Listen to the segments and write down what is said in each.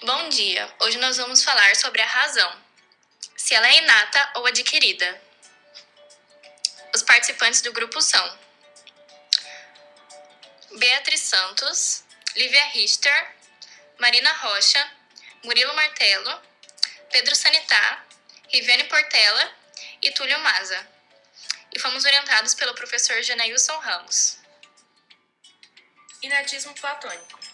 Bom dia! Hoje nós vamos falar sobre a razão, se ela é inata ou adquirida. Os participantes do grupo são Beatriz Santos, Lívia Richter, Marina Rocha, Murilo Martelo, Pedro Sanitá, Riviane Portela e Túlio Maza. E fomos orientados pelo professor Genailson Ramos. Inatismo platônico.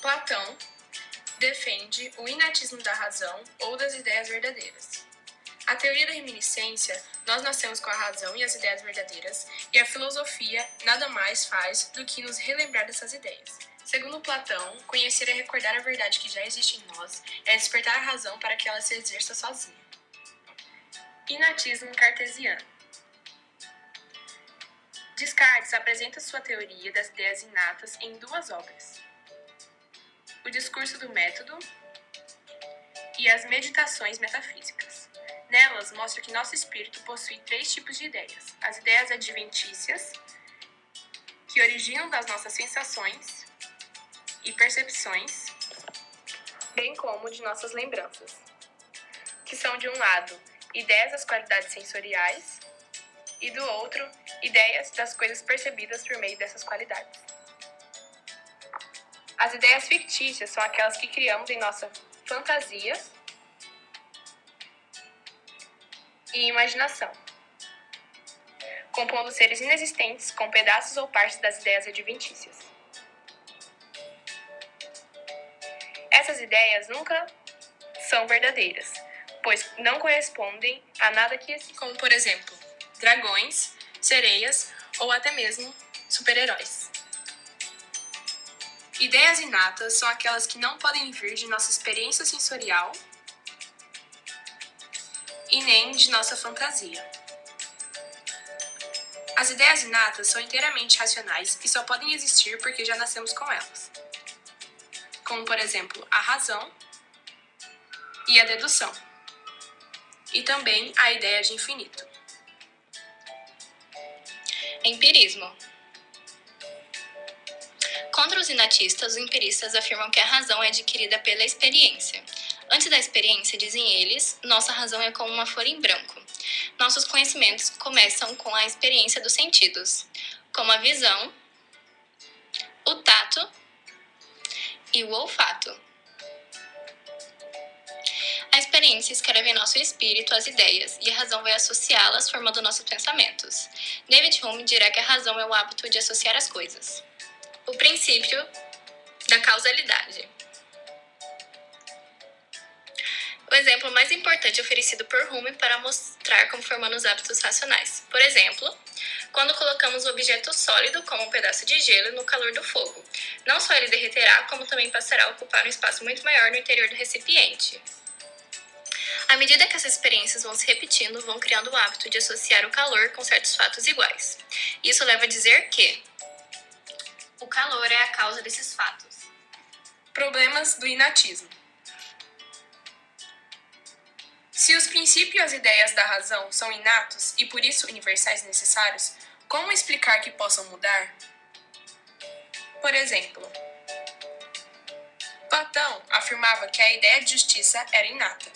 Platão defende o inatismo da razão ou das ideias verdadeiras. A teoria da reminiscência, nós nascemos com a razão e as ideias verdadeiras, e a filosofia nada mais faz do que nos relembrar dessas ideias. Segundo Platão, conhecer é recordar a verdade que já existe em nós, é despertar a razão para que ela se exerça sozinha. Inatismo cartesiano. Descartes apresenta sua teoria das ideias inatas em duas obras: O Discurso do Método e as Meditações Metafísicas. Nelas, mostra que nosso espírito possui três tipos de ideias: as ideias adventícias, que originam das nossas sensações e percepções, bem como de nossas lembranças, que são, de um lado, ideias das qualidades sensoriais e, do outro, ideias das coisas percebidas por meio dessas qualidades. As ideias fictícias são aquelas que criamos em nossa fantasia e imaginação, compondo seres inexistentes com pedaços ou partes das ideias adventícias. Essas ideias nunca são verdadeiras, pois não correspondem a nada que existe, como, por exemplo, dragões, sereias ou até mesmo super-heróis. Ideias inatas são aquelas que não podem vir de nossa experiência sensorial e nem de nossa fantasia. As ideias inatas são inteiramente racionais e só podem existir porque já nascemos com elas, como, por exemplo, a razão e a dedução, e também a ideia de infinito. Empirismo. Contra os inatistas, os empiristas afirmam que a razão é adquirida pela experiência. Antes da experiência, dizem eles, nossa razão é como uma folha em branco. Nossos conhecimentos começam com a experiência dos sentidos, como a visão, o tato e o olfato. A experiência escreve em nosso espírito as ideias, e a razão vai associá-las, formando nossos pensamentos. David Hume dirá que a razão é o hábito de associar as coisas. O princípio da causalidade. O exemplo mais importante oferecido por Hume para mostrar como formamos hábitos racionais. Por exemplo, quando colocamos um objeto sólido, como um pedaço de gelo, no calor do fogo. Não só ele derreterá, como também passará a ocupar um espaço muito maior no interior do recipiente. À medida que essas experiências vão se repetindo, vão criando o hábito de associar o calor com certos fatos iguais. Isso leva a dizer que o calor é a causa desses fatos. Problemas do inatismo. Se os princípios e as ideias da razão são inatos e por isso universais e necessários, como explicar que possam mudar? Por exemplo, Platão afirmava que a ideia de justiça era inata.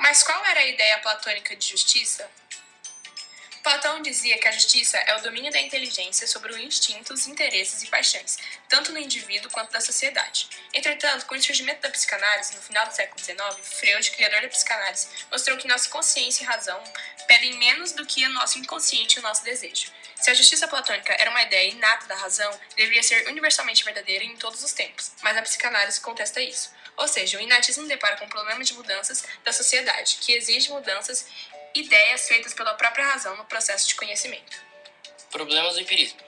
Mas qual era a ideia platônica de justiça? Platão dizia que a justiça é o domínio da inteligência sobre os instintos, interesses e paixões, tanto no indivíduo quanto na sociedade. Entretanto, com o surgimento da psicanálise, no final do século XIX, Freud, criador da psicanálise, mostrou que nossa consciência e razão pedem menos do que o nosso inconsciente e o nosso desejo. Se a justiça platônica era uma ideia inata da razão, deveria ser universalmente verdadeira em todos os tempos, mas a psicanálise contesta isso. Ou seja, o inatismo depara com problemas de mudanças da sociedade, que exige mudanças ideias feitas pela própria razão no processo de conhecimento. Problemas do empirismo.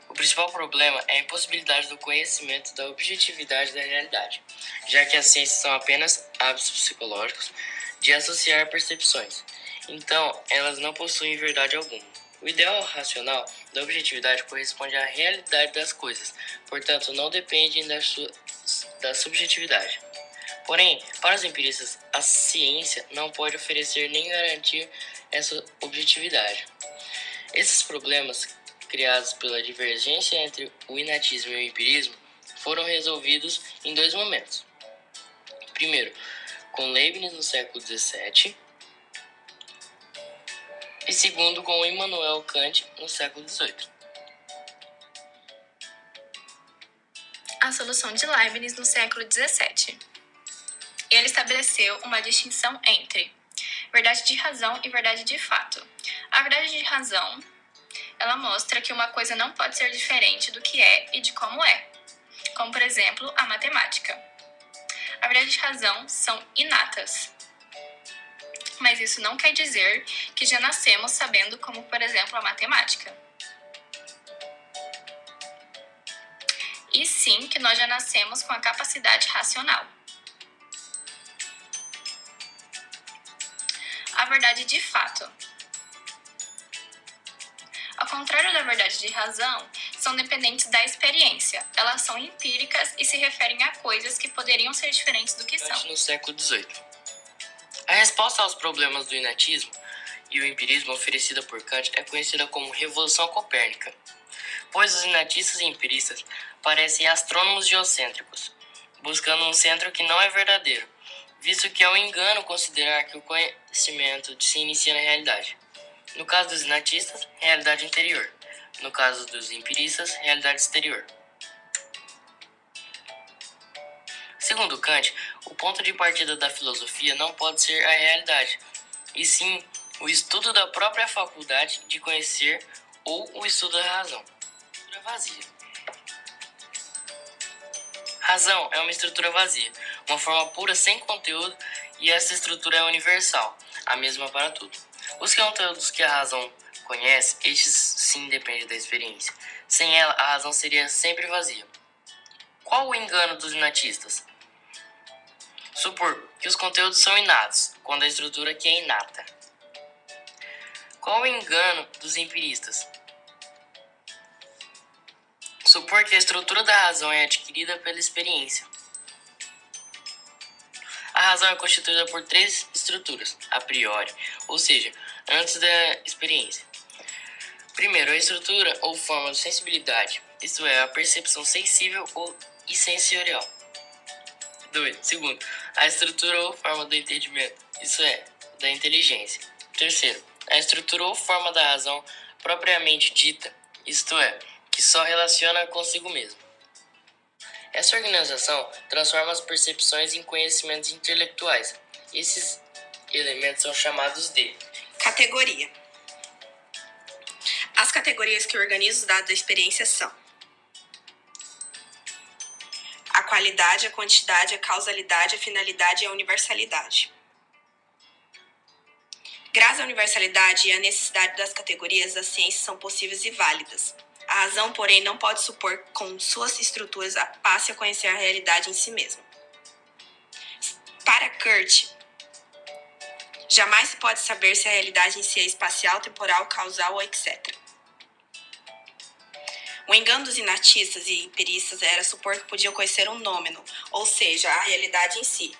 O principal problema é a impossibilidade do conhecimento da objetividade da realidade, já que as ciências são apenas hábitos psicológicos de associar percepções, então elas não possuem verdade alguma. O ideal racional da objetividade corresponde à realidade das coisas, portanto não depende da subjetividade. Porém, para os empiristas, a ciência não pode oferecer nem garantir essa objetividade. Esses problemas, criados pela divergência entre o inatismo e o empirismo, foram resolvidos em dois momentos. Primeiro, com Leibniz no século XVII, e segundo, com Immanuel Kant no século XVIII. A solução de Leibniz no século XVII. Ele estabeleceu uma distinção entre verdade de razão e verdade de fato. A verdade de razão, ela mostra que uma coisa não pode ser diferente do que é e de como é, como, por exemplo, a matemática. A verdade de razão são inatas, mas isso não quer dizer que já nascemos sabendo como, por exemplo, a matemática. E sim que nós já nascemos com a capacidade racional. A verdade de fato. Ao contrário da verdade de razão, são dependentes da experiência. Elas são empíricas e se referem a coisas que poderiam ser diferentes do que são. No século XVIII. A resposta aos problemas do inatismo e o empirismo oferecida por Kant é conhecida como Revolução Copérnica, pois os inatistas e empiristas parecem astrônomos geocêntricos, buscando um centro que não é verdadeiro, visto que é um engano considerar que o conhecimento se inicia na realidade. No caso dos inatistas, realidade interior. No caso dos empiristas, realidade exterior. Segundo Kant, o ponto de partida da filosofia não pode ser a realidade, e sim o estudo da própria faculdade de conhecer ou o estudo da razão. Estrutura vazia. Razão é uma estrutura vazia, uma forma pura sem conteúdo, e essa estrutura é universal, a mesma para tudo. Os conteúdos que a razão conhece, estes sim dependem da experiência. Sem ela, a razão seria sempre vazia. Qual o engano dos inatistas? Supor que os conteúdos são inatos, quando a estrutura aqui é inata. Qual o engano dos empiristas? Supor que a estrutura da razão é adquirida pela experiência. A razão é constituída por três estruturas, a priori, ou seja, antes da experiência. Primeiro, a estrutura ou forma de sensibilidade, isto é, a percepção sensível e sensorial. Segundo, a estrutura ou forma do entendimento, isso é, da inteligência. Terceiro, a estrutura ou forma da razão propriamente dita, isto é, que só relaciona consigo mesmo. Essa organização transforma as percepções em conhecimentos intelectuais. Esses elementos são chamados de categoria. As categorias que organizam os dados da experiência são a qualidade, a quantidade, a causalidade, a finalidade e a universalidade. Graças à universalidade e à necessidade das categorias, as ciências são possíveis e válidas. A razão, porém, não pode supor com suas estruturas passe a conhecer a realidade em si mesma. Para Kant, jamais se pode saber se a realidade em si é espacial, temporal, causal ou etc. O engano dos inatistas e empiristas era supor que podiam conhecer um nômeno, ou seja, a realidade em si,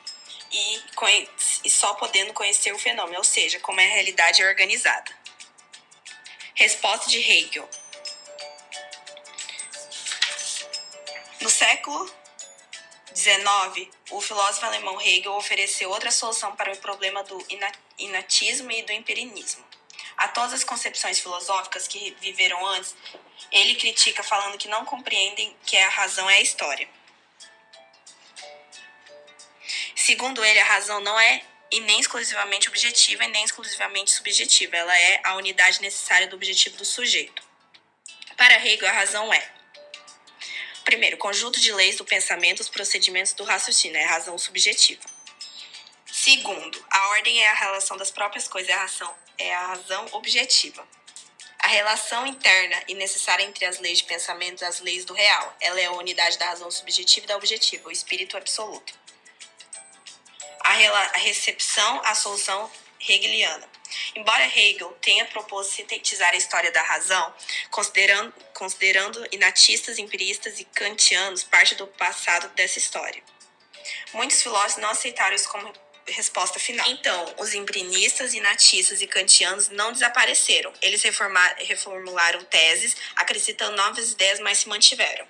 e só podendo conhecer o fenômeno, ou seja, como a realidade é organizada. Resposta de Hegel. No século XIX, o filósofo alemão Hegel ofereceu outra solução para o problema do inatismo e do empirismo. A todas as concepções filosóficas que viveram antes, ele critica falando que não compreendem que a razão é a história. Segundo ele, a razão não é e nem exclusivamente objetiva e nem exclusivamente subjetiva. Ela é a unidade necessária do objetivo do sujeito. Para Hegel, a razão é: primeiro, conjunto de leis do pensamento, os procedimentos do raciocínio, é a razão subjetiva. Segundo, a ordem é a relação das próprias coisas, é a razão objetiva. A relação interna e necessária entre as leis de pensamento e as leis do real, ela é a unidade da razão subjetiva e da objetiva, o espírito absoluto. A recepção, a solução hegeliana. Embora Hegel tenha proposto sintetizar a história da razão, considerando inatistas, empiristas e kantianos parte do passado dessa história, muitos filósofos não aceitaram isso como resposta final. Então, os empiristas, inatistas e kantianos não desapareceram. Eles reformularam teses, acrescentando novas ideias, mas se mantiveram.